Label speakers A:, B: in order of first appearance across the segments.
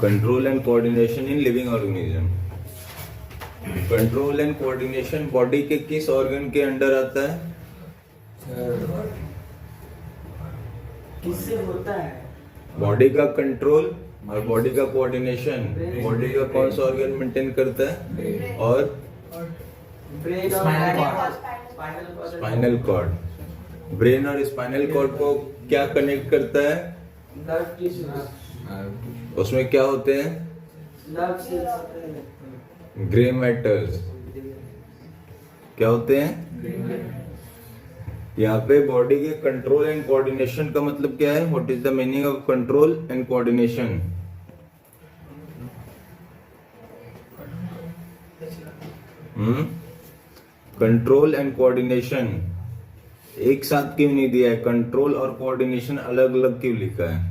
A: Control and coordination in living organism. Control and coordination body के किस organ के under आता है?
B: किससे होता है?
A: बॉडी का कंट्रोल और बॉडी का कोऑर्डिनेशन बॉडी का कौन सा ऑर्गन मेंटेन करता है? और
B: ब्रेन और
A: स्पाइनल कॉर्ड। ब्रेन और स्पाइनल कॉर्ड को क्या कनेक्ट करता है?
B: Blood tissues.
A: उसमें क्या होते हैं?
B: Blood cells.
A: Grey matters. क्या होते हैं? यहाँ पे बॉडी के कंट्रोल एंड कोऑर्डिनेशन का मतलब क्या है? What is the meaning of control and coordination? Control and coordination एक साथ क्यों नहीं दिया है? कंट्रोल और कोऑर्डिनेशन अलग अलग क्यों लिखा है?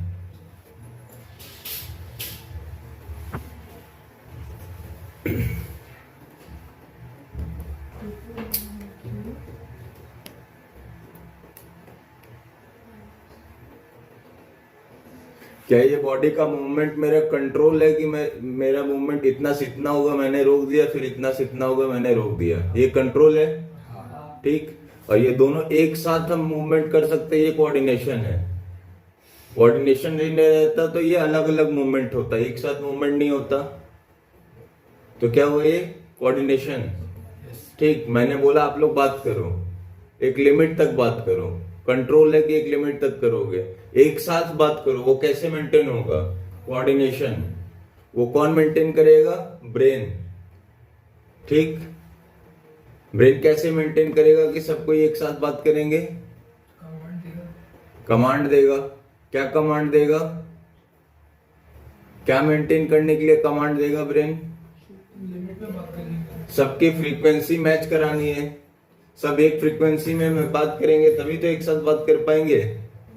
A: क्या ये बॉडी का मूवमेंट मेरा कंट्रोल है कि मेरा मूवमेंट इतना से इतना होगा मैंने रोक दिया, फिर इतना से इतना होगा मैंने रोक दिया, ये कंट्रोल है? ठीक। और ये दोनों एक साथ हम मूवमेंट कर सकते हैं, ये कोऑर्डिनेशन है। कोऑर्डिनेशन नहीं रहता तो ये अलग अलग मूवमेंट होता है, एक साथ मूवमेंट नहीं होता। तो क्या हुआ? ये कोऑर्डिनेशन। ठीक। मैंने बोला आप लोग बात करो, एक लिमिट तक बात करो। कंट्रोल है कि एक लिमिट तक करोगे, एक साथ बात करो। वो कैसे मेंटेन होगा? कोऑर्डिनेशन। वो कौन मेंटेन करेगा? ब्रेन। ठीक। ब्रेन कैसे मेंटेन करेगा कि सबको एक साथ बात करेंगे? कमांड देगा। क्या कमांड देगा? क्या मेंटेन करने के लिए कमांड देगा ब्रेन? सबकी फ्रीक्वेंसी मैच करानी है। सब एक फ्रीक्वेंसी में बात करेंगे तभी तो एक साथ बात कर पाएंगे।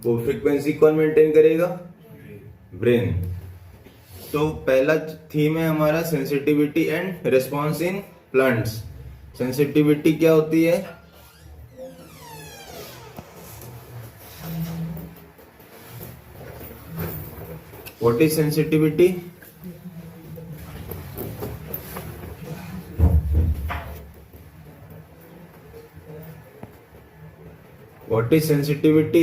A: वो फ्रीक्वेंसी कौन मेंटेन करेगा? ब्रेन। तो पहला थीम है हमारा sensitivity and response in plants. Sensitivity क्या होती है? What is sensitivity? What is sensitivity?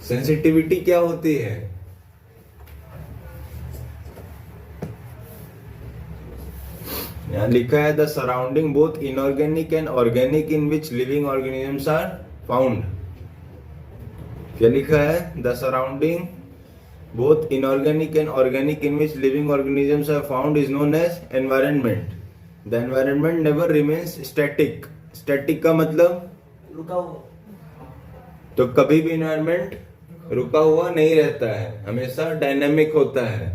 A: Sensitivity क्या होती है? यहाँ लिखा है the surrounding both inorganic and organic in which living organisms are found. क्या लिखा है? The surrounding both inorganic and organic in which living organisms are found is known as environment. The environment never remains static. Static का मतलब
B: रुका हुआ।
A: तो कभी भी environment रुका हुआ नहीं रहता है, हमेशा डायनामिक होता है।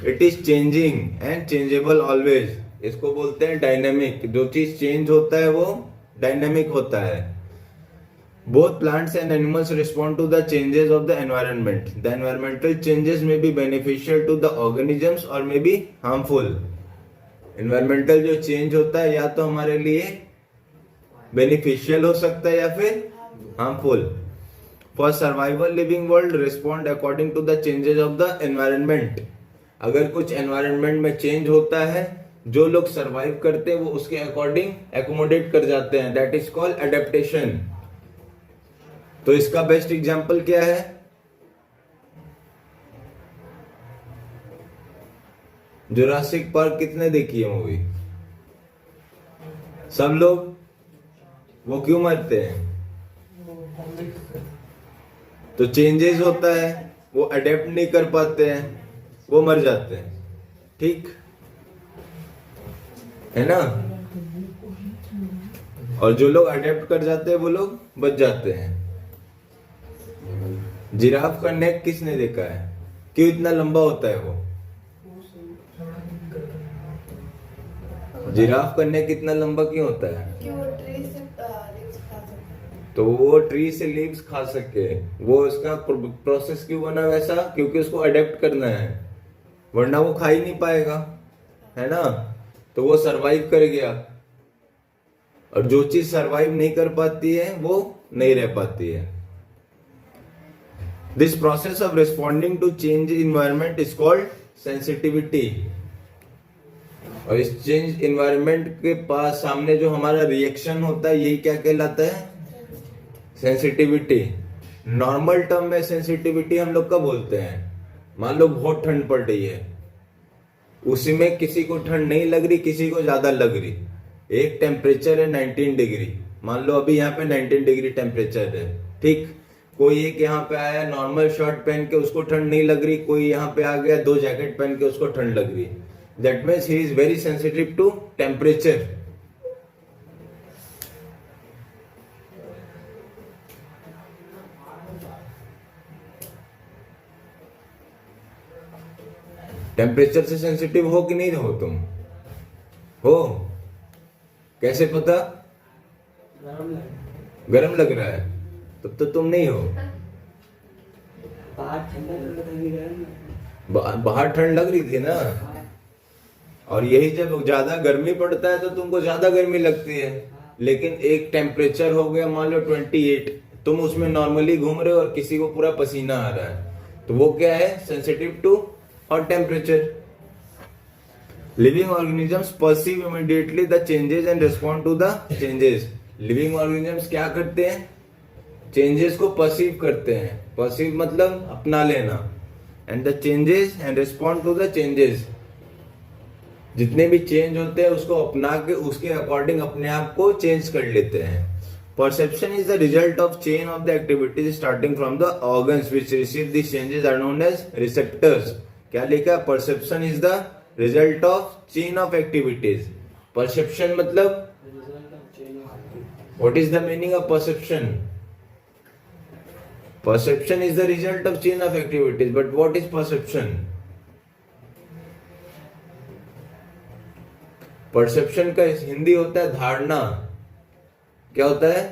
A: It is changing and changeable always. इसको बोलते हैं डायनामिक। जो चीज चेंज होता है वो डायनामिक होता है। Both plants and animals respond to the changes of the environment. The environmental changes may be beneficial to the organisms or may be harmful. Environmental जो change होता है या तो हमारे लिए beneficial हो सकता है या फिर harmful. For survival, living world respond according to the changes of the environment. अगर कुछ environment में change होता है, जो लोग survive करते हैं वो उसके according accommodate कर जाते हैं. That is called adaptation. तो इसका बेस्ट एग्जाम्पल क्या है? जुरासिक पार्क कितने देखी है मूवी? सब लोग। वो क्यों मरते हैं? तो चेंजेस होता है, वो अडेप्ट नहीं कर पाते हैं, वो मर जाते हैं। ठीक है ना? और जो लोग अडेप्ट कर जाते हैं वो लोग बच जाते हैं। जिराफ का नेक किसने देखा है? क्यों इतना लंबा होता है वो? जिराफ का नेक इतना लंबा क्यों होता है? तो वो ट्री से लीव्स खा सके। वो उसका प्रोसेस क्यों बना वैसा? क्योंकि उसको अडेप्ट करना है, वरना वो खा ही नहीं पाएगा, है ना? तो वो सरवाइव कर गया। और जो चीज सरवाइव नहीं कर पाती है वो नहीं रह पाती है. This process of responding to change environment is called sensitivity. और इस चेंज इन्वायरमेंट के पास सामने जो हमारा रिएक्शन होता है यही क्या कहलाता है? सेंसिटिविटी. नॉर्मल टर्म में सेंसिटिविटी हम लोग कब बोलते हैं? मान लो बहुत ठंड पड़ रही है, उसी में किसी को ठंड नहीं लग रही, किसी को ज्यादा लग रही. एक टेम्परेचर है 19 डिग्री, मान लो अभी यहाँ पे 19 डिग्री टेम्परेचर है. ठीक, कोई एक यहाँ पे आया नॉर्मल शर्ट पहन के, उसको ठंड नहीं लग रही. कोई यहाँ पे आ गया 2 जैकेट पहन के, उसको ठंड लग रही. That means he is very sensitive to temperature. Temperature से सेंसिटिव हो कि नहीं हो तुम? हो? कैसे पता? गरम लग रहा है तब तो तुम नहीं हो.
B: बाहर ठंडा लग रहा है.
A: बाहर ठंड लग रही थी ना, और यही जब ज्यादा गर्मी पड़ता है तो तुमको ज्यादा गर्मी लगती है. लेकिन एक टेम्परेचर हो गया मान लो 28, तुम उसमें नॉर्मली घूम रहे हो और किसी को पूरा पसीना आ रहा है, तो वो क्या है? Sensitive to hot temperature. Living organisms perceive immediately the changes and respond to the changes. Living organisms क्या करते हैं? Changes को perceive करते हैं. Perceive मतलब अपना लेना. And the changes and respond to the changes. जितने भी चेंज होते हैं उसको अपना के उसके अकॉर्डिंग अपने आप को चेंज कर लेते हैं. Perception is the result of chain of the activities starting from the organs which receive these changes are known as receptors. क्या लिखा? Perception is the result of chain of activities. Perception मतलब what is the meaning of perception? Perception is the result of chain of activities, but what is perception? Perception का हिंदी होता है धारणा. क्या होता है?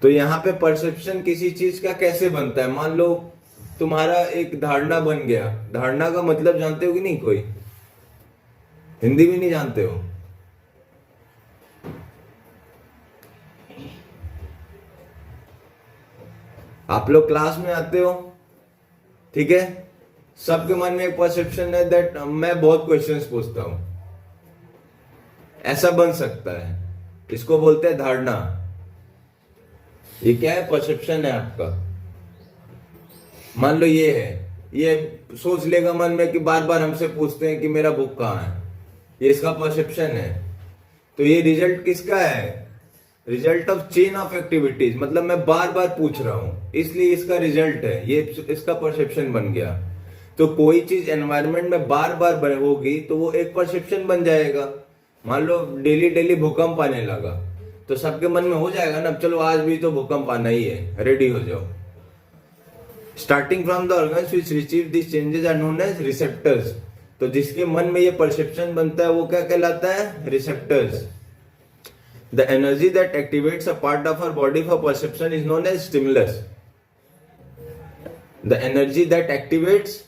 A: तो यहाँ पे परसेप्शन किसी चीज का कैसे बनता है? मान लो तुम्हारा एक धारणा बन गया. धारणा का मतलब जानते हो कि नहीं? कोई हिंदी भी नहीं जानते हो? आप लोग क्लास में आते हो, ठीक है, सबके मन में एक परसेप्शन है दैट मैं बहुत क्वेश्चंस पूछता हूं. ऐसा बन सकता है, इसको बोलते हैं धारणा. ये क्या है? परसेप्शन है आपका. मान लो ये है, ये सोच लेगा मन में कि बार बार हमसे पूछते हैं कि मेरा बुक कहाँ है. ये इसका परसेप्शन है. तो ये रिजल्ट किसका है? Result of chain of activities. मतलब मैं बार बार पूछ रहा हूं, इसलिए इसका रिजल्ट है. ये इसका परसेप्शन बन गया. तो कोई चीज एनवायरनमेंट में बार बार होगी तो वो एक परसेप्शन बन जाएगा. मान लो डेली डेली भूकंप आने लगा तो सबके मन में हो जाएगा ना, चलो आज भी तो भूकंप आना ही है, रेडी हो जाओ. Starting from the organs which receive this changes are known as receptors. तो जिसके मन में ये परसेप्शन बनता है वो क्या कहलाता है? Receptors. The energy that activates a part of our body for perception is known as stimulus. The energy that activates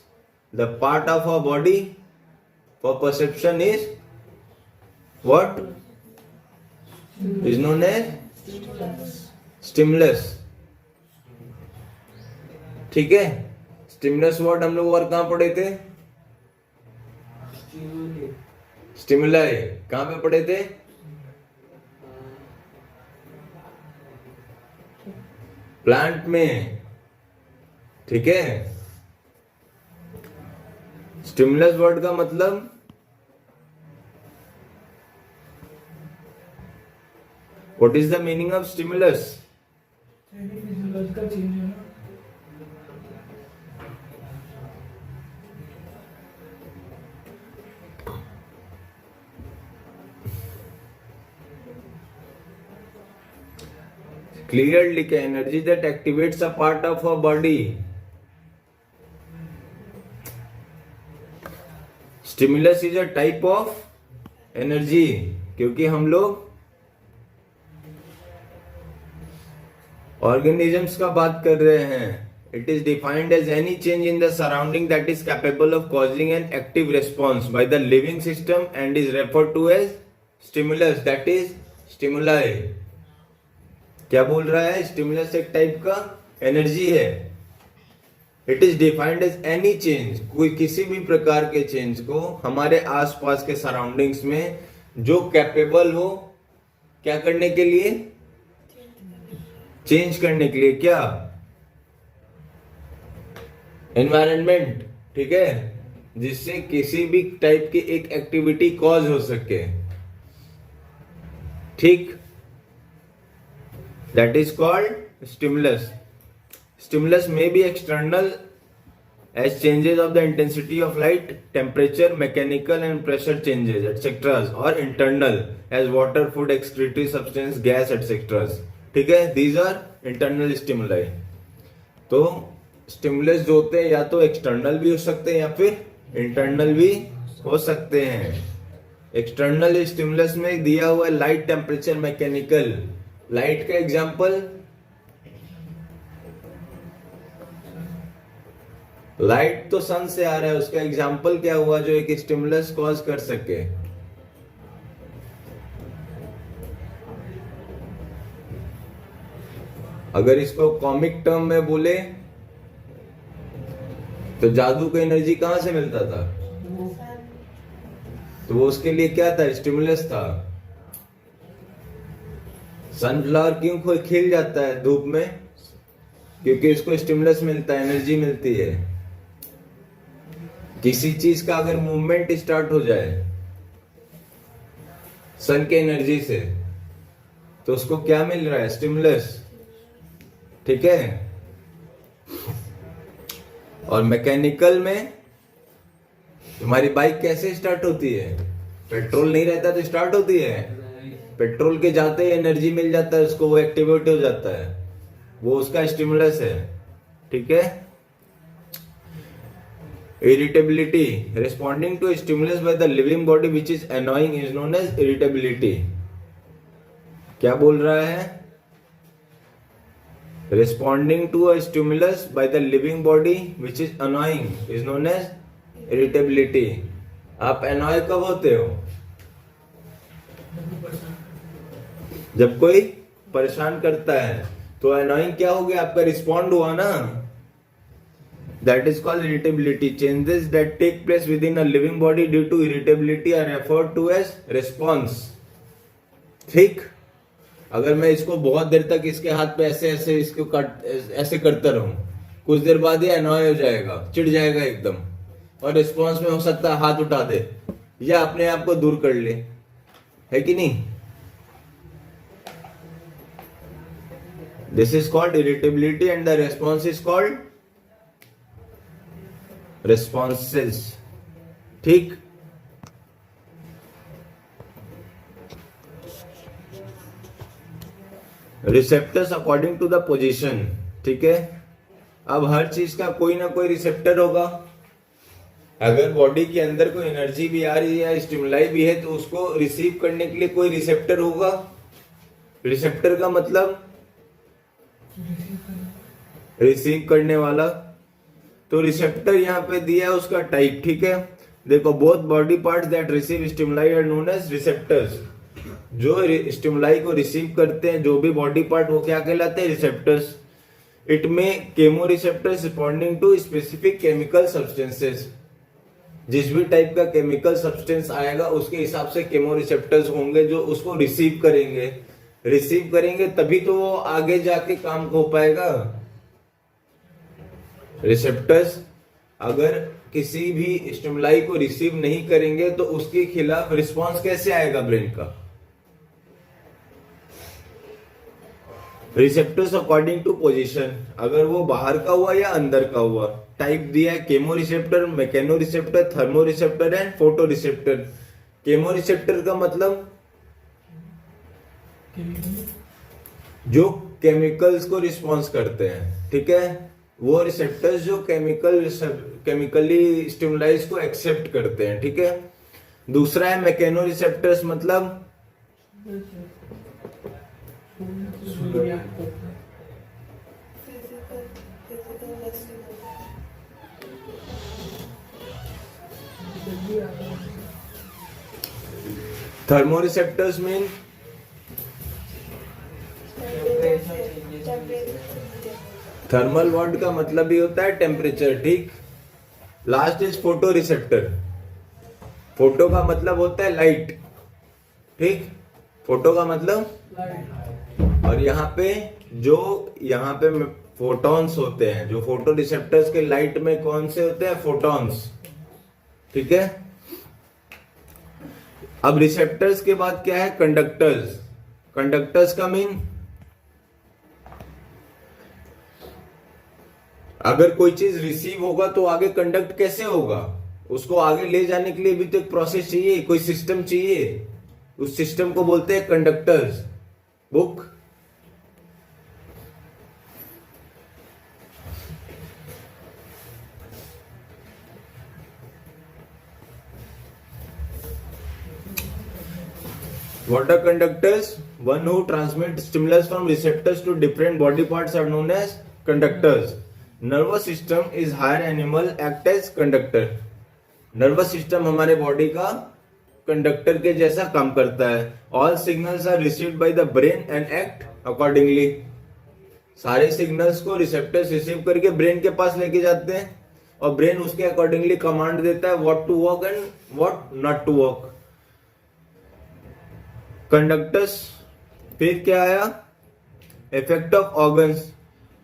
A: the part of our body for perception is what? Is known as stimulus. ठीक है, stimulus word हम लोग और कहां पढ़े थे? Stimuli कहां पे पढ़े थे? प्लांट में. ठीक है, स्टिमुलस वर्ड का मतलब what is the meaning of stimulus?
C: Physiological change है ना.
A: क्लियर लिखे, energy that activates a part of a body. Stimulus is a type of energy, क्योंकि हम लोग ऑर्गेनिजम्स का बात कर रहे हैं. It is defined as any change in the surrounding that is capable of causing an active response by the living system and is referred to as stimulus, that is stimuli. क्या बोल रहा है? Stimulus एक type का energy है। It is defined as any change, कोई किसी भी प्रकार के चेंज को हमारे आसपास के सराउंडिंग्स में जो कैपेबल हो क्या करने के लिए, चेंज करने के लिए। क्या? एनवायरनमेंट, ठीक है, जिससे किसी भी टाइप की एक एक्टिविटी कॉज हो सके, ठीक, that is called stimulus. Stimulus may be external as changes of the intensity of light, temperature, mechanical and pressure changes, etc. or internal as water, food, excretory substance, gas, etc. ठीक है, these are internal stimuli। तो stimulus जो होते हैं या तो external भी हो सकते हैं या फिर internal भी हो सकते हैं। एक्सटर्नल स्टिमुलस में दिया हुआ है लाइट, टेम्परेचर, मैकेनिकल। लाइट का एग्जांपल, लाइट तो सन से आ रहा है, उसका एग्जाम्पल क्या हुआ जो एक स्टिमुलस कॉज कर सके? अगर इसको कॉमिक टर्म में बोले तो जादू को एनर्जी कहां से मिलता था? तो वो उसके लिए क्या था? स्टिमुलस था। सनफ्लावर क्यों कोई खिल जाता है धूप में? क्योंकि इसको स्टिमुलस मिलता है, एनर्जी मिलती है। किसी चीज का अगर मूवमेंट स्टार्ट हो जाए सन के एनर्जी से तो उसको क्या मिल रहा है? स्टिमुलस, ठीक है। और मैकेनिकल में तुम्हारी बाइक कैसे स्टार्ट होती है? पेट्रोल नहीं रहता तो स्टार्ट होती है। पेट्रोल के जाते ही एनर्जी मिल जाता है उसको, वो एक्टिवेट हो जाता है, वो उसका स्टिमुलस है, ठीक है। Irritability, responding to stimulus by the living body which is annoying is known as irritability. क्या बोल रहा है? Responding to a stimulus by the living body which is annoying is known as irritability. आप annoy कब होते हो? जब कोई परेशान करता है तो अनोइंग क्या हो गया? आपका रिस्पॉन्ड हुआ ना। That is called irritability. Changes that take place within a living body due to irritability are referred to as response. ठीक, अगर मैं इसको बहुत देर तक इसके हाथ पे ऐसे ऐसे इसको ऐसे करता रहूं, कुछ देर बाद ये अनॉय हो जाएगा, चिढ़ जाएगा एकदम, और रिस्पॉन्स में हो सकता है हाथ उठा दे या अपने आप को दूर कर ले, है कि नहीं? This is called irritability and the response is called responses, ठीक। Receptors according to the position, ठीक है। अब हर चीज का कोई ना कोई रिसेप्टर होगा। अगर बॉडी के अंदर कोई एनर्जी भी आ रही है, स्टिमुलाई भी है, तो उसको रिसीव करने के लिए कोई रिसेप्टर होगा। रिसेप्टर का मतलब रिसीव करने वाला। तो रिसेप्टर यहाँ पे दिया है उसका टाइप, ठीक है। देखो, both body parts that receive stimuli are known as receptors. जो स्टिमुलाई को रिसीव करते हैं जो भी बॉडी पार्ट, वो क्या कहलाते हैं? रिसेप्टर्स। इट में chemo receptors responding to specific chemical substances. जिस भी टाइप का केमिकल सब्सटेंस आएगा उसके हिसाब से केमो रिसेप्टर्स होंगे जो उसको रिसीव करेंगे। रिसीव करेंगे तभी तो वो आगे जाके काम हो पाएगा। रिसेप्टर्स अगर किसी भी स्टिमुलाई को रिसीव नहीं करेंगे तो उसके खिलाफ रिस्पांस कैसे आएगा ब्रेन का? रिसेप्टर्स अकॉर्डिंग टू पोजीशन, अगर वो बाहर का हुआ या अंदर का हुआ। टाइप दिया है chemo receptor, mechano receptor, thermo receptor and photo receptor. Chemo receptor का मतलब जो केमिकल्स को रिस्पॉन्स करते हैं, ठीक है। वो रिसेप्टर्स जो केमिकली स्टिमुलाइज को एक्सेप्ट करते हैं, ठीक है। दूसरा है मैकेनो रिसेप्टर्स, मतलब Thermoreceptors mean थर्मल वर्ड का मतलब ही होता है टेम्परेचर, ठीक। Last is photo receptor. Photo का मतलब होता है लाइट, ठीक। फोटो का मतलब, और यहाँ पे फोटॉन्स होते हैं, जो फोटो रिसेप्टर्स के लाइट में कौन से होते हैं, फोटॉन्स, ठीक है। अब रिसेप्टर्स के बाद क्या है, कंडक्टर्स। कंडक्टर्स का मीन, अगर कोई चीज रिसीव होगा तो आगे कंडक्ट कैसे होगा, उसको आगे ले जाने के लिए भी तो एक प्रोसेस चाहिए, कोई सिस्टम चाहिए, उस सिस्टम को बोलते हैं conductors. Book What are conductors? One who transmit stimulus from receptors to different body parts are known as conductors. Nervous system is higher animal act as conductor. Nervous system हमारे body का conductor के जैसा काम करता है. All signals are received by the brain and act accordingly. सारे signals को receptors receive करके ब्रेन के पास लेके जाते हैं और ब्रेन उसके अकॉर्डिंगली कमांड देता है what to work and what not to work. Conductors. फिर क्या आया, effect of organs.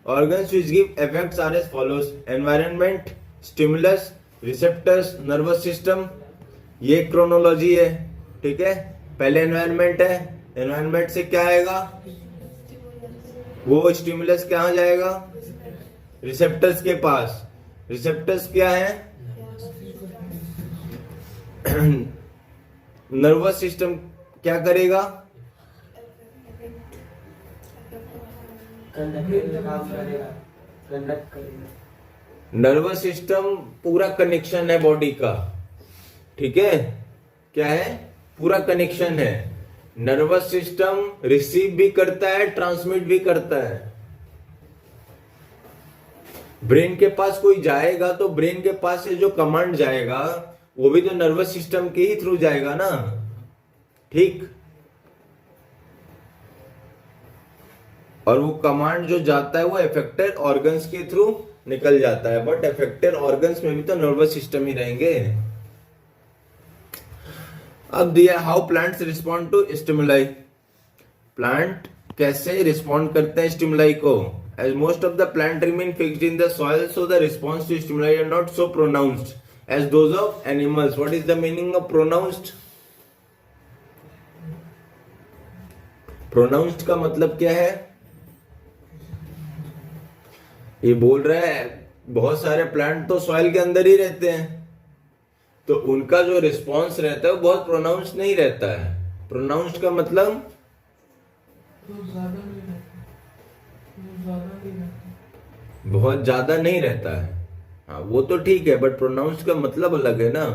A: Organs which give effects are as follows, environment, stimulus, receptors, nervous system. ये क्रोनोलॉजी है, ठीक है. पहले एनवायरनमेंट है, एनवायरनमेंट से क्या आएगा, वो स्टिमुलस कहाँ जाएगा, रिसेप्टर्स के पास. रिसेप्टर्स क्या है, नर्वस सिस्टम क्या करेगा, नर्वस सिस्टम पूरा कनेक्शन है बॉडी का, ठीक है. क्या है, पूरा कनेक्शन है. नर्वस सिस्टम रिसीव भी करता है, ट्रांसमिट भी करता है. ब्रेन के पास कोई जाएगा तो ब्रेन के पास से जो कमांड जाएगा वो भी तो नर्वस सिस्टम के ही थ्रू जाएगा ना, ठीक. और वो कमांड जो जाता है वो इफेक्टर ऑर्गन्स के थ्रू निकल जाता है, बट इफेक्टर ऑर्गन्स में भी तो नर्वस सिस्टम ही रहेंगे. अब दिया how plants respond to stimuli. Plant कैसे रिस्पॉन्ड करते हैं स्टिमुलाई को. As most of the plant remain fixed in the soil so the response to stimuli are not so pronounced as those of animals. What is the meaning of pronounced. Pronounced का मतलब क्या है, ये बोल रहा है बहुत सारे प्लांट तो सॉइल के अंदर ही रहते हैं, तो उनका जो रिस्पॉन्स रहता है वो बहुत प्रोनाउंस्ड नहीं रहता है. प्रोनाउंस्ड का मतलब बहुत ज्यादा नहीं रहता है. हाँ वो तो ठीक है, बट प्रोनाउंस्ड का मतलब अलग है ना.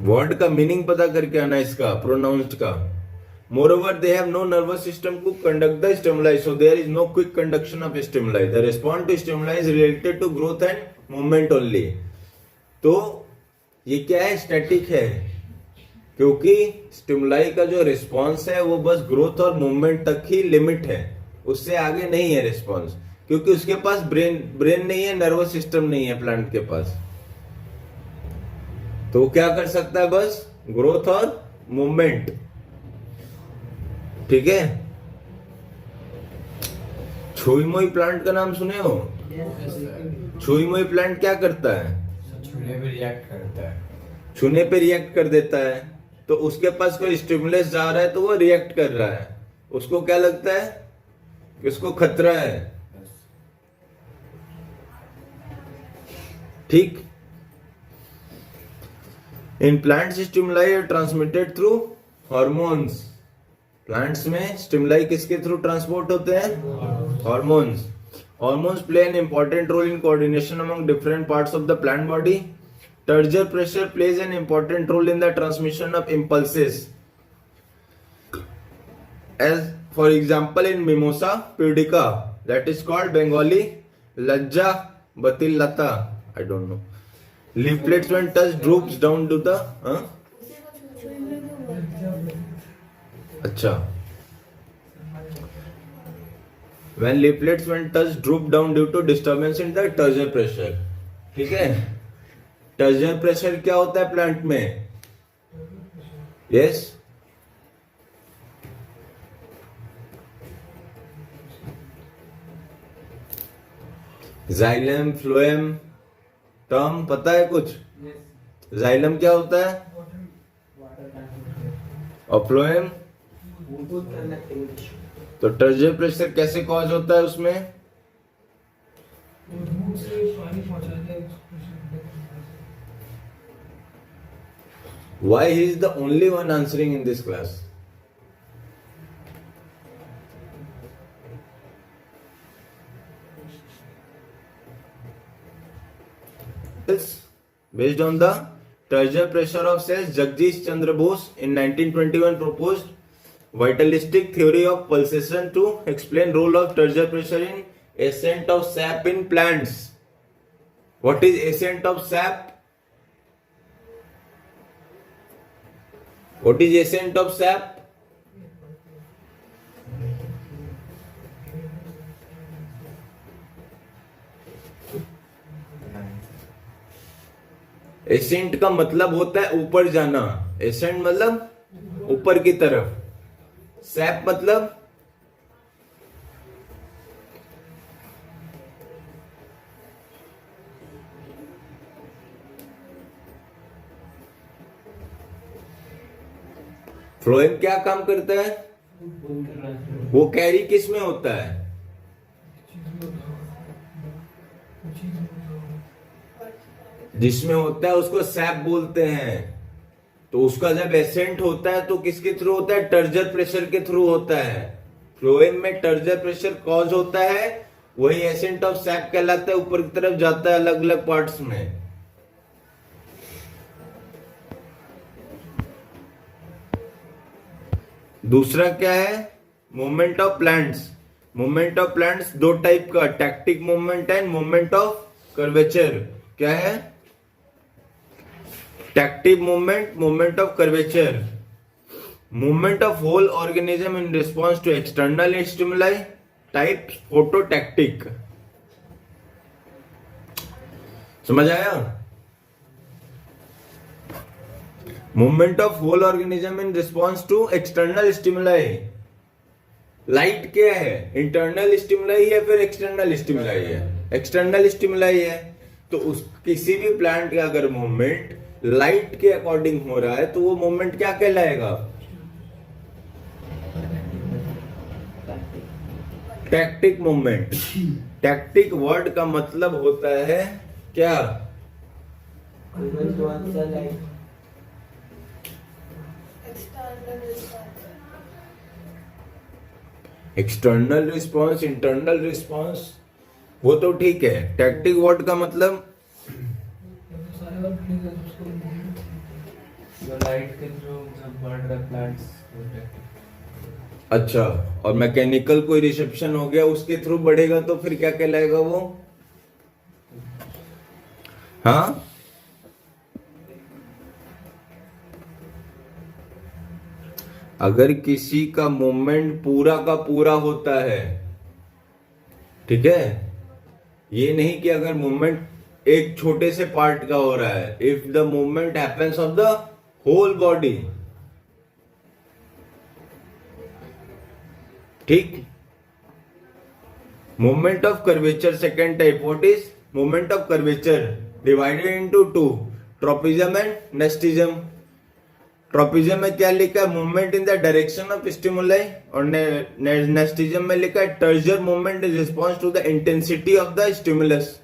A: वर्ड का मीनिंग पता करके आना इसका, प्रोनाउंस्ड का. Moreover, they have no nervous system to conduct the stimuli, so there is no quick conduction of stimuli. The response to stimuli is related to growth and movement only. तो ये क्या है, static है, क्योंकि stimuli का जो response है वो बस ग्रोथ और मूवमेंट तक ही लिमिट है, उससे आगे नहीं है रिस्पॉन्स, क्योंकि उसके पास ब्रेन नहीं है, नर्वस सिस्टम नहीं है प्लांट के पास. तो क्या कर सकता है, बस ग्रोथ और मूवमेंट, ठीक है. छुई मोई प्लांट का नाम सुने हो. छुई मोई प्लांट क्या करता है,
B: छूने पे रिएक्ट करता है,
A: छूने पे रिएक्ट कर देता है. तो उसके पास कोई स्टिमुलस जा रहा है तो वो रिएक्ट कर रहा है, उसको क्या लगता है कि उसको खतरा है, ठीक. In plants stimuli are transmitted through hormones. Plants में स्टिमुलाई किसके थ्रू ट्रांसपोर्ट होते हैं, hormones. Hormones play an important role in coordination among different parts of the plant body. Turgor pressure plays an important role in the transmission of impulses. As for example in mimosa pudica, that is called Bengali lajja Batil Lata, I don't know. Leaflets when touch droops down to the अच्छा. When leaflets when touch droop down due to disturbance in the tertiary pressure. ठीक है. टर्जर pressure क्या होता है plant में? Yes, xylem phloem term पता है कुछ? जाइलम क्या होता है और फ्लोएम? तो टर्जर प्रेशर कैसे कॉज होता है उसमें?
C: रूट से पानी पहुंचाते हैं
A: Why he is the only one answering in this class? Based on the tertiary pressure of cells, Jagdish Chandra Bose in 1921 proposed vitalistic theory of pulsation to explain role of tertiary pressure in ascent of sap in plants. What is ascent of sap? What is ascent of sap? Ascent का मतलब होता है ऊपर जाना. Accent मतलब ऊपर की तरफ. सैप मतलब फ्लोएम क्या काम करता है? वो कैरी किस में होता है? जिसमें होता है उसको सैप बोलते हैं. तो उसका जब एसेंट होता है तो किसके थ्रू होता है? टर्जर प्रेशर के थ्रू होता है. फ्लोएम में टर्जर प्रेशर कॉज होता है, वही एसेंट ऑफ सैप कहलाता है. ऊपर की तरफ जाता है अलग अलग पार्ट्स में. दूसरा क्या है? Movement of plants. Movement of plants दो टाइप का, tactic movement and movement of curvature. क्या है? Tactic movement, movement of curvature. Movement of whole organism in response to external stimuli, type phototactic. समझ आया? Movement of whole organism in response to external stimuli. Light क्या है? Internal stimuli है फिर external stimuli है? External stimuli है. तो उस किसी भी प्लांट का अगर मूवमेंट लाइट के अकॉर्डिंग हो रहा है तो वो मूवमेंट क्या कहलाएगा? Tactic movement. टैक्टिक वर्ड का मतलब होता है क्या? एक्सटर्नल रिस्पॉन्स, इंटरनल रिस्पॉन्स, वो तो ठीक है. टैक्टिक वर्ड का मतलब
C: सारे वर्ड ठीक है उसको
B: जो लाइट के थ्रू जब बढ़ रहे प्लांट्स.
A: अच्छा. और मैकेनिकल कोई रिसेप्शन हो गया उसके थ्रू बढ़ेगा तो फिर क्या कहलाएगा वो? हाँ, अगर किसी का मूवमेंट पूरा का पूरा होता है, ठीक है, ये नहीं कि अगर मूवमेंट एक छोटे से पार्ट का हो रहा है. If the movement happens of the whole body, ठीक. Movement of curvature second type. What is movement of curvature? Divided into two, tropism and nastism. Tropism में क्या लिखा है? Movement in the direction of stimuli. और nastism में लिखा है turgor movement is response to the intensity of the stimulus.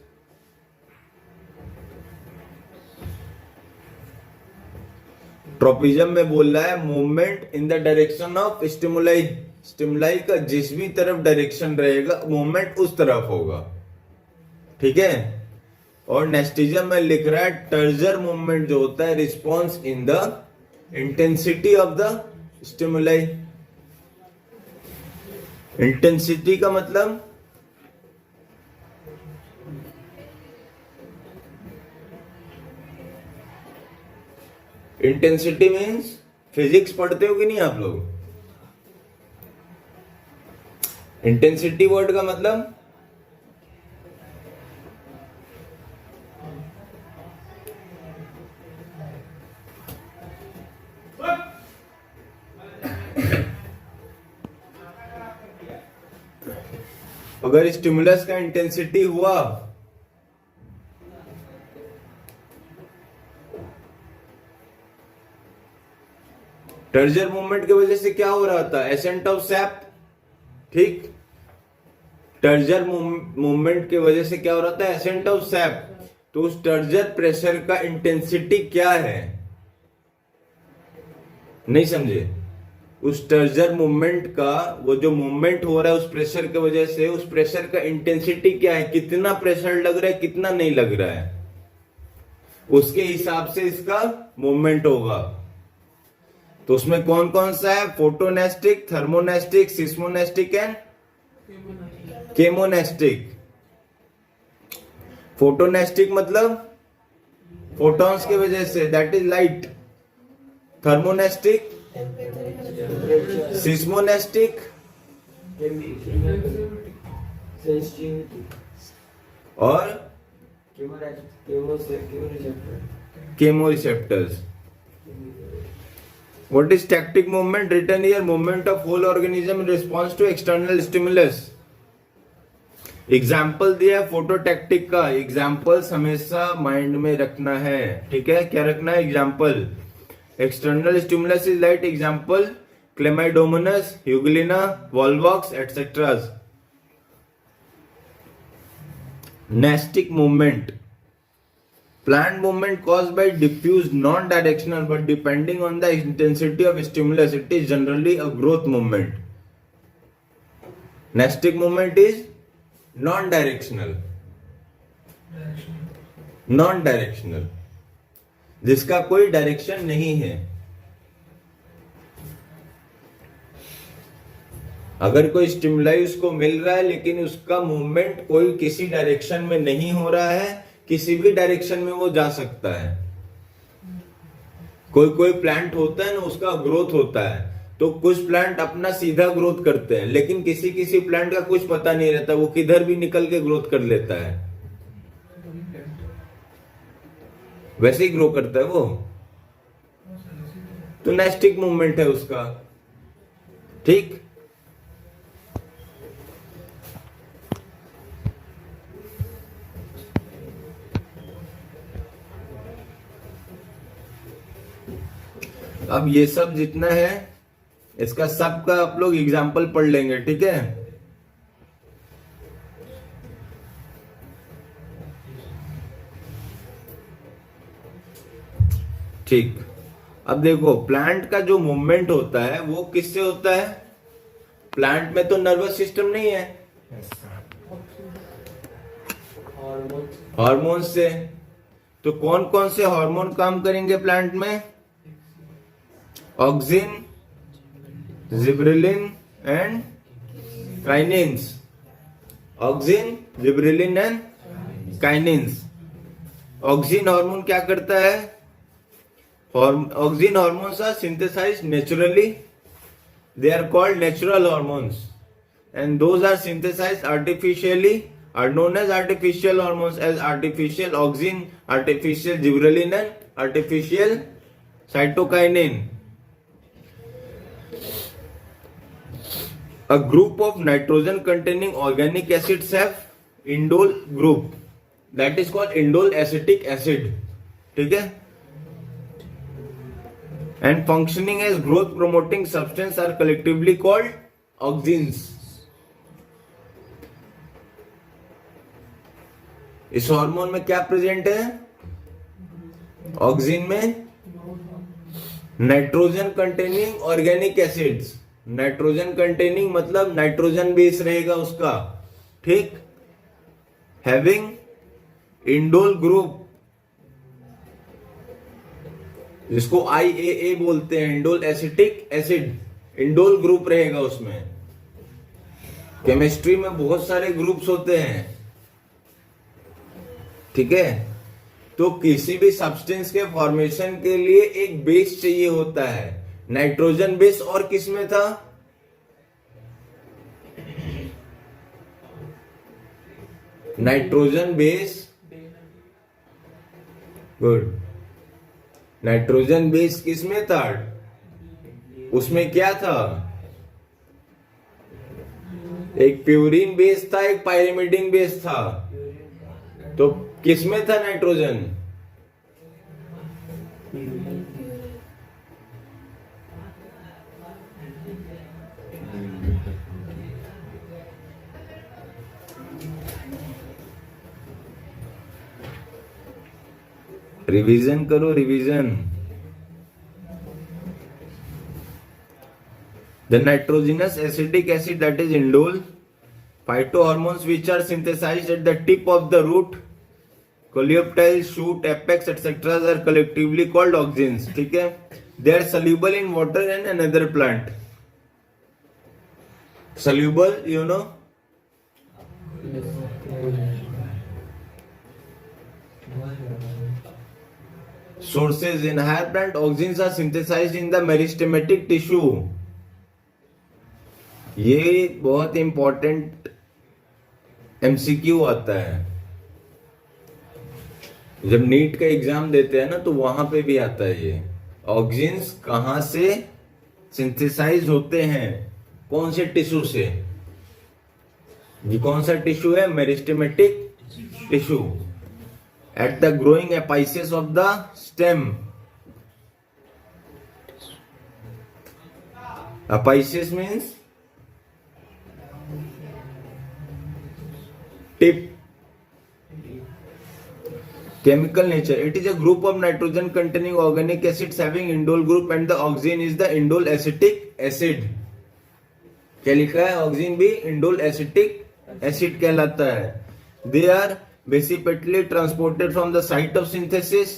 A: Tropism में बोल रहा है movement in the direction of stimuli. Stimuli का जिस भी तरफ डायरेक्शन रहेगा मूवमेंट उस तरफ होगा, ठीक है. और नेस्टिज्म में लिख रहा है टर्जर मूवमेंट जो होता है response in the intensity of the stimuli. Intensity का मतलब इंटेंसिटी मीन्स फिजिक्स पढ़ते हो कि नहीं आप लोग? इंटेंसिटी वर्ड का मतलब अगर स्टिमुलस का इंटेंसिटी हुआ टर्जर मूवमेंट की वजह से क्या हो रहा था? एसेंट ऑफ सैप, ठीक। टर्जर मूवमेंट की वजह से क्या हो रहा था? Ascent of SAP. तो उस टर्जर प्रेशर का इंटेंसिटी क्या है? नहीं समझे? उस टर्जर मूवमेंट का, वो जो मूवमेंट हो रहा है उस प्रेशर की वजह से, उस प्रेशर का इंटेंसिटी क्या है? कितना प्रेशर लग रहा है, कितना नहीं लग रहा है, उसके हिसाब से इसका मूवमेंट होगा। तो उसमें कौन कौन सा है? फोटोनेस्टिक, थर्मोनेस्टिक, सिस्मोनेस्टिक एंड केमोनेस्टिक। फोटोनेस्टिक मतलब फोटॉन्स की वजह से, दैट इज लाइट। थर्मोनेस्टिक, सिस्मोनेस्टिक और chemoreceptors. What is tactic movement? Written here, movement of whole organism in response to external stimulus. Example दिया है फोटोटैक्टिक का। एग्जाम्पल्स हमेशा माइंड में रखना है, ठीक है? क्या रखना है? Example. External stimulus is light, example chlamydomonas, euglena, volvox etcetera. Nastic movement, plant movement caused by diffuse non-directional but depending on the intensity of stimulus, it is generally a growth movement. Nestic movement is non-directional, non-directional, जिसका कोई direction नहीं है। अगर कोई stimuli उसको मिल रहा है लेकिन उसका मूवमेंट कोई किसी डायरेक्शन में नहीं हो रहा है, किसी भी डायरेक्शन में वो जा सकता है। कोई कोई प्लांट होता है ना, उसका ग्रोथ होता है, तो कुछ प्लांट अपना सीधा ग्रोथ करते हैं, लेकिन किसी किसी प्लांट का कुछ पता नहीं रहता, वो किधर भी निकल के ग्रोथ कर लेता है, वैसे ही ग्रो करता है वो। तो नेस्टिक मूवमेंट है उसका, ठीक। अब ये सब जितना है इसका सबका आप लोग एग्जाम्पल पढ़ लेंगे, ठीक है? ठीक। अब देखो, प्लांट का जो मूवमेंट होता है वो किससे होता है? प्लांट में तो नर्वस सिस्टम नहीं है, हार्मोन से। तो कौन कौन से हार्मोन काम करेंगे प्लांट में? Auxin, gibberellin and kinins. Auxin, gibberellin and kinins. Auxin hormone क्या करता है? Auxin hormones are synthesised naturally, they are called natural hormones, and those are synthesised artificially are known as artificial hormones, as artificial auxin, artificial gibberellin and artificial cytokinin. A group of nitrogen containing organic acids have indole group, that is called indole acetic acid, ठीक है? And functioning as growth promoting substance are collectively called auxins. इस hormone में क्या present है? Auxin में nitrogen containing organic acids. Nitrogen containing मतलब nitrogen base रहेगा उसका, ठीक। हैविंग इंडोल ग्रुप, जिसको IAA बोलते हैं, indole acetic acid, indole group रहेगा उसमें। केमिस्ट्री में बहुत सारे ग्रुप्स होते हैं, ठीक है? तो किसी भी सब्सटेंस के फॉर्मेशन के लिए एक बेस चाहिए होता है। नाइट्रोजन बेस और किसमें था? Nitrogen base, good. Nitrogen base किसमें था? उसमें क्या था? एक प्यूरिन बेस था, एक पायरिमिडिन बेस था। तो किसमें था नाइट्रोजन? रिवीजन करो, revision. The nitrogenous acidic acid, that is indole, phytohormones which are synthesized at the tip of the root, coleoptile, shoot, apex, etc. are collectively called auxins. ठीक है? They are soluble in water and another plant. Soluble, you know? Sources in higher plant, auxins are synthesized in the meristematic tissue. ये बहुत important MCQ आता है। जब NEET का exam देते हैं ना तो वहां पे भी आता है ये। ऑक्सिन्स कहां से सिंथेसाइज होते हैं? कौन से टिश्यू से? ये कौन सा टिश्यू है? Meristematic tissue at the growing apices of the stem. Apices means tip. Chemical nature, it is a group of nitrogen containing organic acids having indole group and the auxin is the indole acetic acid. क्या लिखा है? Oxygen भी indole acetic acid कहलाता है। They are basically transported from the site of synthesis,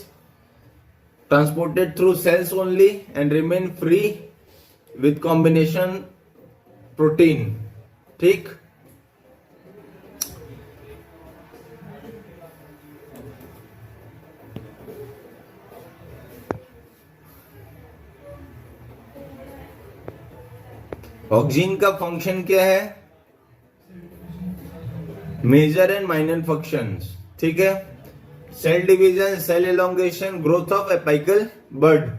A: transported through cells only and remain free with combination protein. ठीक? Auxin का function क्या है? Major and minor functions. ठीक है? Cell division, cell elongation, growth of apical bud.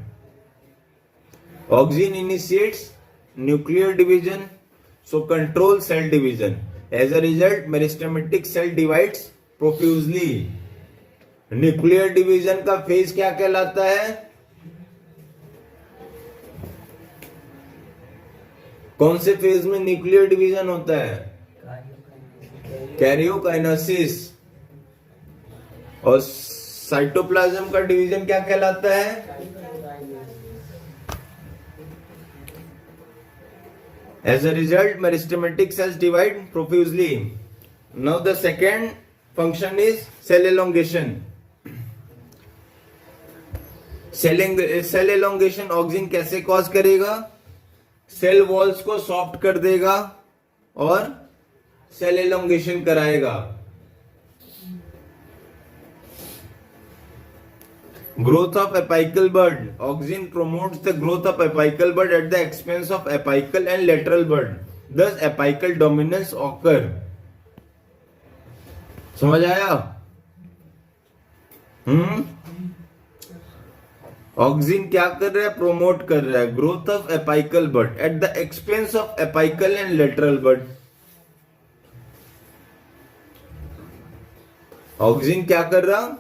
A: Auxin initiates nuclear division, so control cell division. As a result meristematic cell divides profusely. Nuclear division का phase क्या कहलाता है? कौन से फेज में nuclear division होता है? कैरियोकाइनेसिस। और साइटोप्लाज्म का डिवीजन क्या कहलाता है? As a result meristematic cells divide profusely. Now the second function is cell elongation. Cell elongation auxin कैसे कॉज करेगा? सेल वॉल्स को सॉफ्ट कर देगा और सेल एलोंगेशन कराएगा। Growth of apical bud, auxin promotes the growth of apical bud at the expense of apical and lateral bud, thus apical dominance occur. समझ आया? Oxygen क्या कर रहा है? प्रोमोट कर रहा है growth of apical bud at the expense of apical and lateral bud. Auxin क्या कर रहा?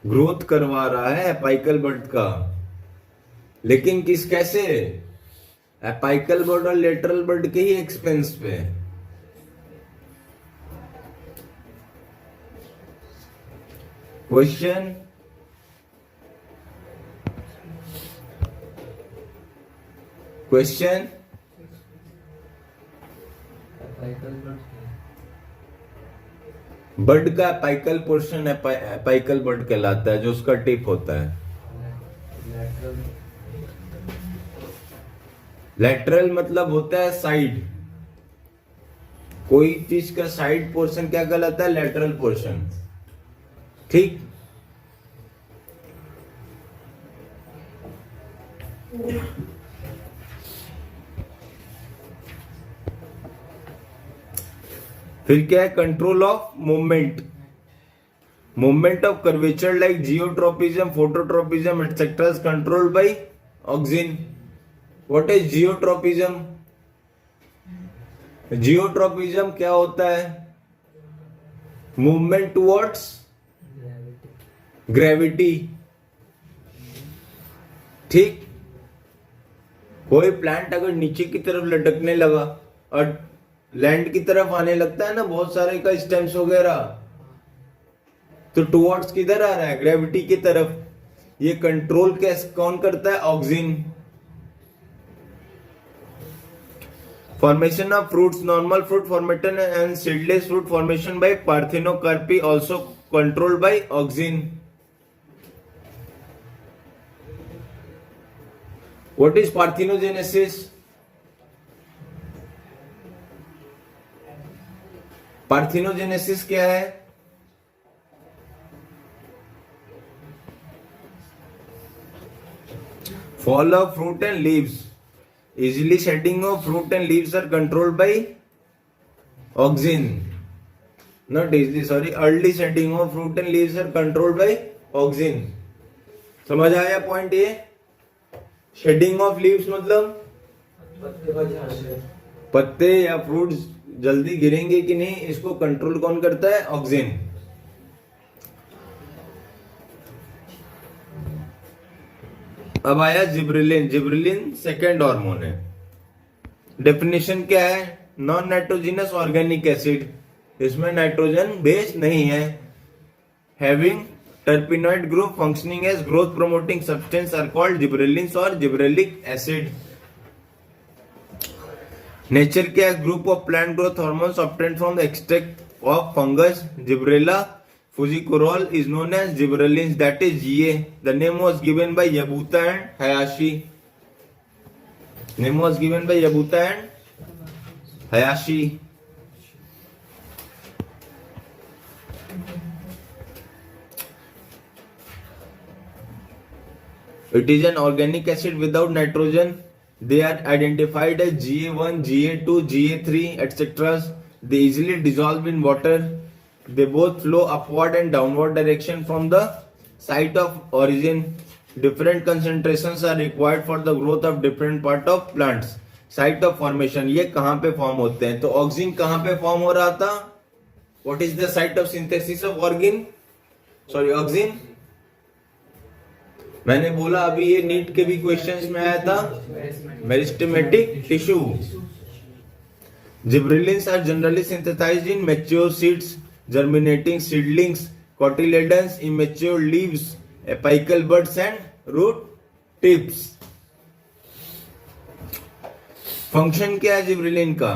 A: ग्रोथ करवा रहा है एपिकल बड का। लेकिन किस कैसे? एपिकल बड और लेटरल बड के ही एक्सपेंस पे। क्वेश्चन? क्वेश्चन? बड का एपिकल पोर्शन एपिकल बड कहलाता है, जो उसका टिप होता है। लेटरल मतलब होता है साइड, कोई चीज का साइड पोर्शन क्या कहलाता है? Lateral portion. ठीक, फिर क्या है? Control of movement, movement of curvature like geotropism, phototropism etcetera is controlled by auxin. What is geotropism? Geotropism क्या होता है? Movement towards gravity. ठीक, कोई प्लांट अगर नीचे की तरफ लटकने लगा और लैंड की तरफ आने लगता है ना, बहुत सारे का स्टेम्स वगैरह, तो टुवर्ड्स किधर आ रहा है? ग्रेविटी की तरफ। ये कंट्रोल कैसे कौन करता है? Auxin. Formation of fruits, normal fruit formation and seedless fruit formation by parthenocarpy also controlled by auxin. What is parthenogenesis? Parthenogenesis क्या है? Fall of fruit and leaves. Easily shedding of fruit and leaves are controlled by auxin. Not easily, sorry. Early shedding of fruit and leaves are controlled by auxin. समझ आया point ये? Shedding of leaves मतलब पत्ते या fruits जल्दी गिरेंगे कि नहीं, इसको कंट्रोल कौन करता है? ऑक्सिन। अब आया जिब्रेलिन। जिब्रेलिन सेकेंड हार्मोन है। डेफिनेशन क्या है? नॉन नाइट्रोजिनस ऑर्गेनिक एसिड, इसमें नाइट्रोजन बेस नहीं है। Having terpenoid group functioning as growth promoting substance are called gibberellins और जिब्रेलिक एसिड। नेचर क्या है? Group of plant growth hormones obtained from the extract of fungus Gibberella fusicorol is known as gibberellins, that is GA. The name was given by Yabuta and Hayashi. Name was given by Yabuta and Hayashi. It is an organic acid without nitrogen. They are identified as GA1, GA2, GA3, etc. They easily dissolve in water. They both flow upward and downward direction from the site of origin. Different concentrations are required for the growth of different part of plants. Site of formation, ये कहाँ पे form होते हैं? तो auxin कहाँ पे form हो रहा था? What is the site of synthesis of auxin? मैंने बोला अभी, ये नीट के भी क्वेश्चंस में आया था, meristematic tissue. Gibberellins are generally synthesized in mature seeds, germinating seedlings, cotyledons, immature leaves, apical buds and root tips. Function क्या है जिब्रेलिन का?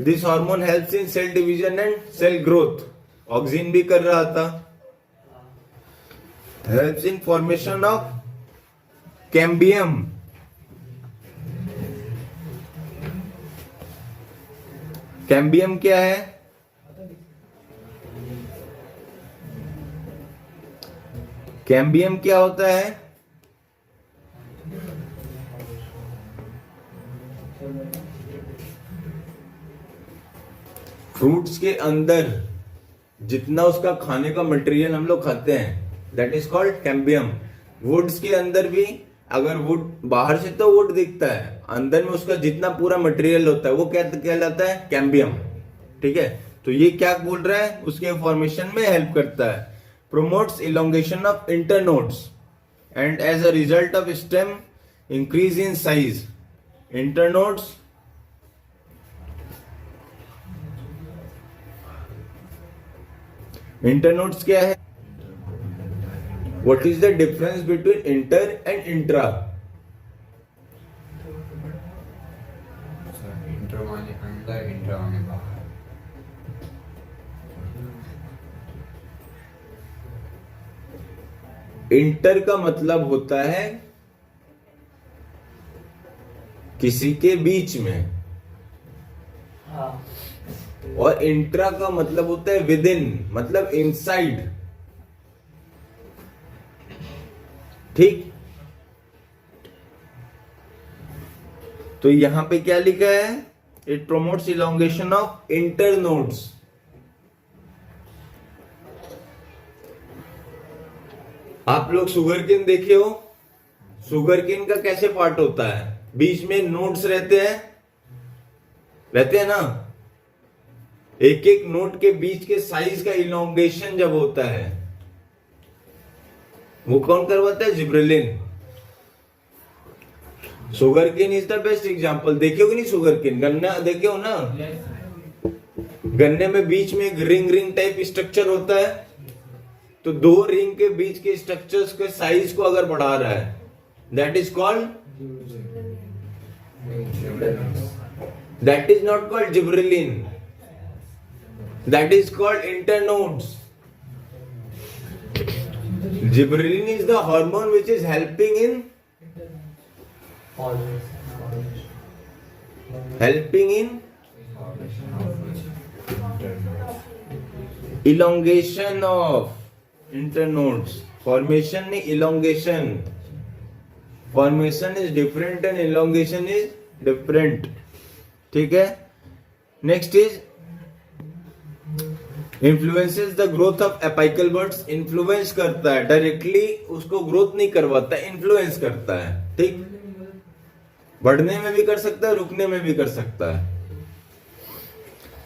A: This hormone helps in cell division and cell growth. Auxin भी कर रहा था। Helps in formation of cambium. Cambium क्या है? Cambium क्या होता है? फ्रूट्स के अंदर जितना उसका खाने का मटेरियल हम लोग खाते हैं, that is called cambium. Woods के अंदर भी, अगर वुड बाहर से तो वुड दिखता है, अंदर में उसका जितना पूरा मटेरियल होता है वो क्या कहलाता है? कैम्बियम। ठीक है, तो ये क्या बोल रहा है? उसके फॉर्मेशन में हेल्प करता है। Promotes elongation of internodes and as a result of stem increase in size. Internodes क्या है? What is the difference between inter and intra?
B: Inter माने अंदर, इंटर माने बाहर।
A: इंटर का मतलब होता है किसी के बीच में, और इंट्रा का मतलब होता है विद इन, मतलब इनसाइड। ठीक, तो यहां पे क्या लिखा है, it promotes elongation of internodes. आप लोग शुगर केन देखे हो, शुगर केन का कैसे पार्ट होता है, बीच में नोड्स रहते हैं ना, एक एक नोड के बीच के साइज का इलोंगेशन जब होता है वो कौन करवाता है, gibberellin. Sugar cane is the best example. देखे हो कि नहीं शुगर केन, गन्ना देखे हो ना, गन्ने में बीच में एक रिंग रिंग टाइप स्ट्रक्चर होता है, तो दो रिंग के बीच के स्ट्रक्चर्स के साइज को अगर बढ़ा रहा है, that is called, that is not called gibberellin, that is called internodes. Gibberellin is the hormone which is helping in elongation of internodes. Formation नहीं, elongation. Formation is different and elongation is different. ठीक है, next is influences the growth of apical buds. influence करता है, directly उसको growth नहीं करवाता, influence करता है। ठीक, बढ़ने में भी कर सकता है, रुकने में भी कर सकता है।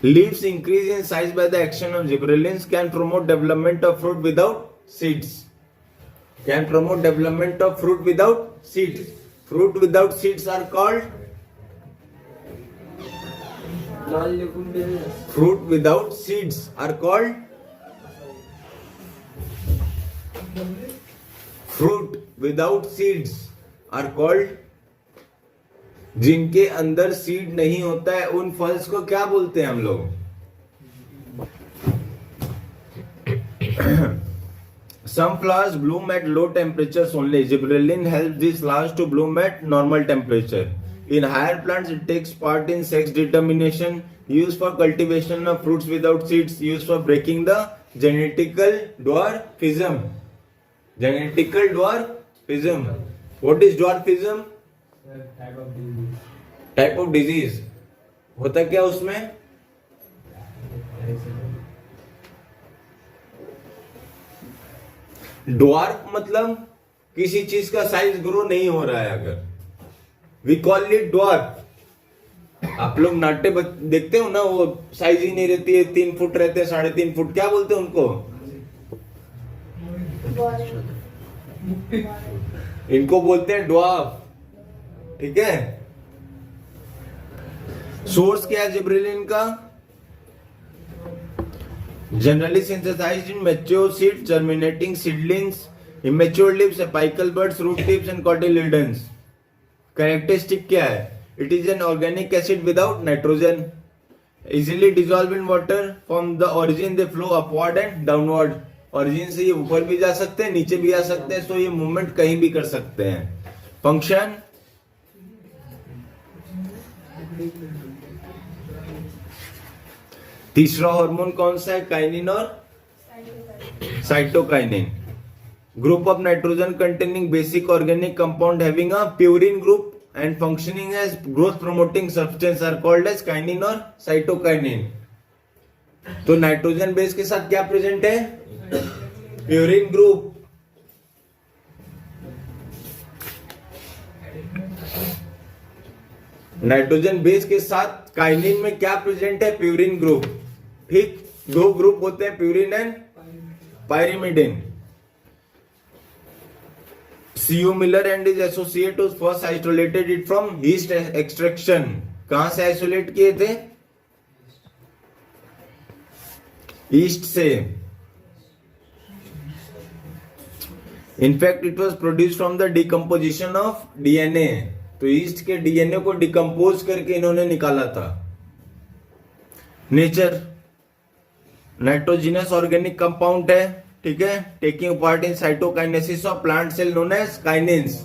A: Leaves increase in size by the action of gibberellins, can promote development of fruit without seeds. Can promote development of fruit without seeds. Fruit without seeds are called, fruit without seeds are called, fruit without seeds are called, जिनके अंदर seed नहीं होता है उन falls को क्या बोलते हैं हम लोग, some flowers bloom at low temperatures only. Gibberellin helps these flowers to bloom at normal temperature. In higher plants it takes part in sex determination, used for cultivation of fruits without seeds, used for breaking the genetical dwarfism. Genetical dwarfism. What is dwarfism? Type of disease. होता क्या उसमें, dwarf मतलब किसी चीज का size grow नहीं हो रहा है, अगर वी कॉल इट ड्वार्फ। आप लोग नाट्य देखते हो ना, वो साइज ही नहीं रहती है, 3 फुट रहते हैं, 3.5 फुट, क्या बोलते हैं उनको, इनको बोलते हैं ड्वार्फ। ठीक है, सोर्स क्या है जिब्रेलिन का, generally synthesized in mature seed, germinating seedlings, immature leaves, apical buds, root tips and cotyledons. Characteristic क्या है, it is an organic acid without nitrogen, easily dissolve in water, from the origin they flow upward and downward. Origin से ये ऊपर भी जा सकते हैं, नीचे भी आ सकते हैं, सो ये मूवमेंट कहीं भी कर सकते हैं। फंक्शन, तीसरा हार्मोन कौन सा है, काइनिन और cytokinin. Group of nitrogen containing basic organic compound having a purine group and functioning as growth promoting substance are called as kinin और साइटोकाइनिन। तो नाइट्रोजन बेस के साथ क्या प्रेजेंट है, प्यूरिन ग्रुप। नाइट्रोजन बेस के साथ kinin में क्या प्रेजेंट है, प्यूरिन ग्रुप। ठीक, 2 ग्रुप होते हैं, purine and pyrimidine. C U Miller and his associate first isolated it from yeast extraction. कहां से आइसोलेट किए थे, ईस्ट से। In fact it was produce from the decomposition of DNA. तो ईस्ट के डीएनए को डिकम्पोज करके इन्होंने निकाला था। नेचर, नाइट्रोजिनस ऑर्गेनिक कंपाउंड है, ठीक है, taking part in cytokinesis of plant cell known as kinins.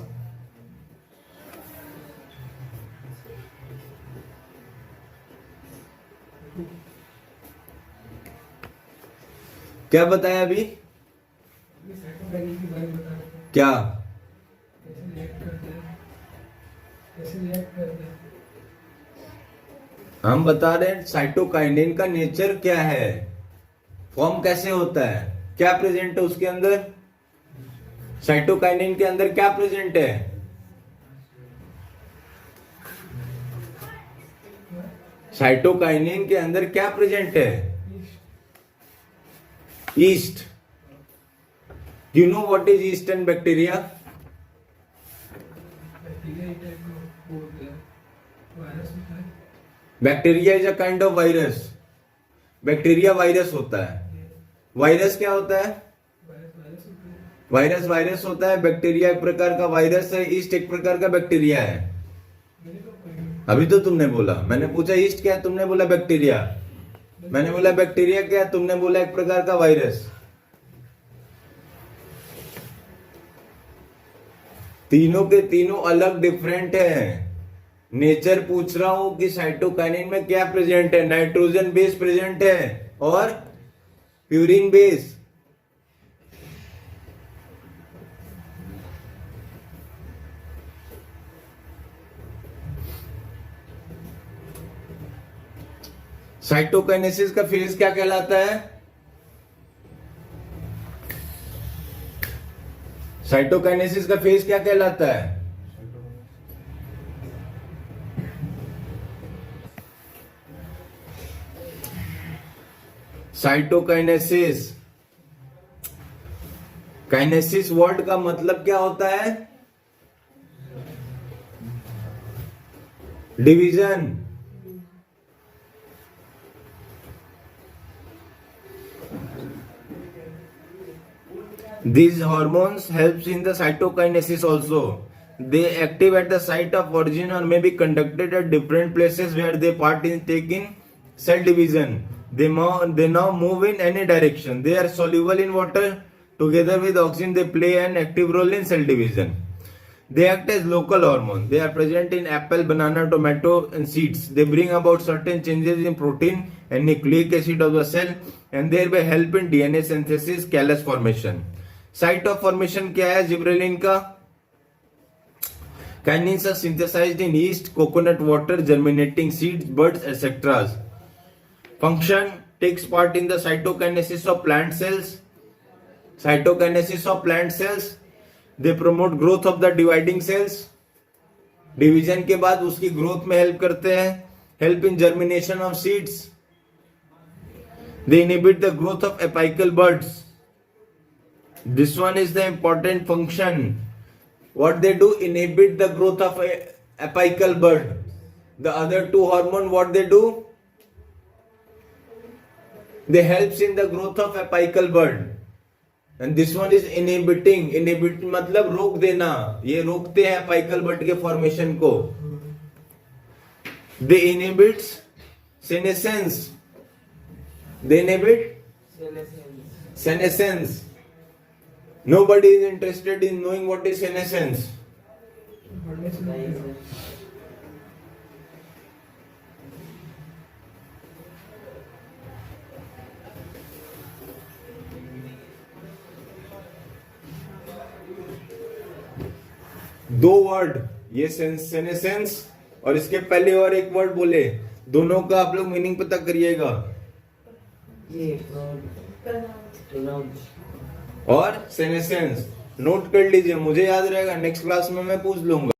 A: क्या बताया अभी?
C: साइटोकाइनेसिस के बारे में बता रहे थे।
A: क्या?
C: कैसे रिएक्ट करते हैं, कैसे रिएक्ट करते हैं।
A: हम बता रहे हैं साइटोकाइनिन का नेचर क्या है, फॉर्म कैसे होता है, क्या प्रेजेंट है उसके अंदर। साइटोकाइनिन के अंदर क्या प्रेजेंट है? साइटोकाइनिन के अंदर क्या प्रेजेंट है? East. You know what is east and bacteria?
C: Bacteria एक टाइप का वो होता है, वायरस होता है।
A: Bacteria is a kind of virus. Bacteria virus होता है। वायरस क्या होता है?
C: वायरस होता है।
A: वायरस वायरस होता है। बैक्टीरिया एक प्रकार का वायरस है, ईस्ट एक प्रकार का बैक्टीरिया है।
C: मैंने कब कही?
A: अभी तो तुमने बोला, मैंने पूछा ईस्ट क्या है, तुमने बोला बैक्टीरिया। मैंने बोला बैक्टीरिया क्या है, तुमने बोला एक प्रकार का वायरस। तीनों के तीनों अलग डिफरेंट है। नेचर पूछ रहा हूं कि साइटोकाइनिन में क्या प्रेजेंट है। नाइट्रोजन बेस प्रेजेंट है और प्यूरिन बेस। साइटोकाइनेसिस का फेज क्या कहलाता है? साइटोकाइनेसिस का फेज क्या कहलाता है? साइटोकाइनेसिस, काइनेसिस वर्ड का मतलब क्या होता है? Division. These hormones helps in the cytokinesis also. They active at the site of origin or may be conducted at different places where they take in cell division. They now move in any direction. They are soluble in water. Together with oxygen, they play an active role in cell division. They act as local hormone. They are present in apple, banana, tomato, and seeds. They bring about certain changes in protein and nucleic acid of the cell, and thereby help in DNA synthesis, callus formation. Site of formation क्या है gibberellin का? Kinins are synthesised in yeast, coconut water, germinating seeds, buds etcetera. Function takes part in the cytokinesis of plant cells. Cytokinesis of plant cells, they promote growth of the dividing cells. Division के बाद उसकी growth में help करते हैं. Help in germination of seeds. They inhibit the growth of apical buds. This one is the important function. What they do? Inhibit the growth of a apical bud. The other two hormone, what they do? They helps in the growth of apical bud. And this one is inhibiting. Inhibit मतलब रोक देना. ये रोकते हैं apical bud के formation को. They inhibits senescence. They inhibit senescence. Nobody is interested in knowing what is senescence.
C: बढ़ने से नहीं है।
A: दो वर्ड, ये सेनेसेंस और इसके पहले और एक वर्ड बोले, दोनों का आप लोग मीनिंग पता करिएगा.
B: ये प्रोनाउंस
A: और सेनेसेंस नोट कर लीजिए, मुझे याद रहेगा, नेक्स्ट क्लास में मैं पूछ लूंगा.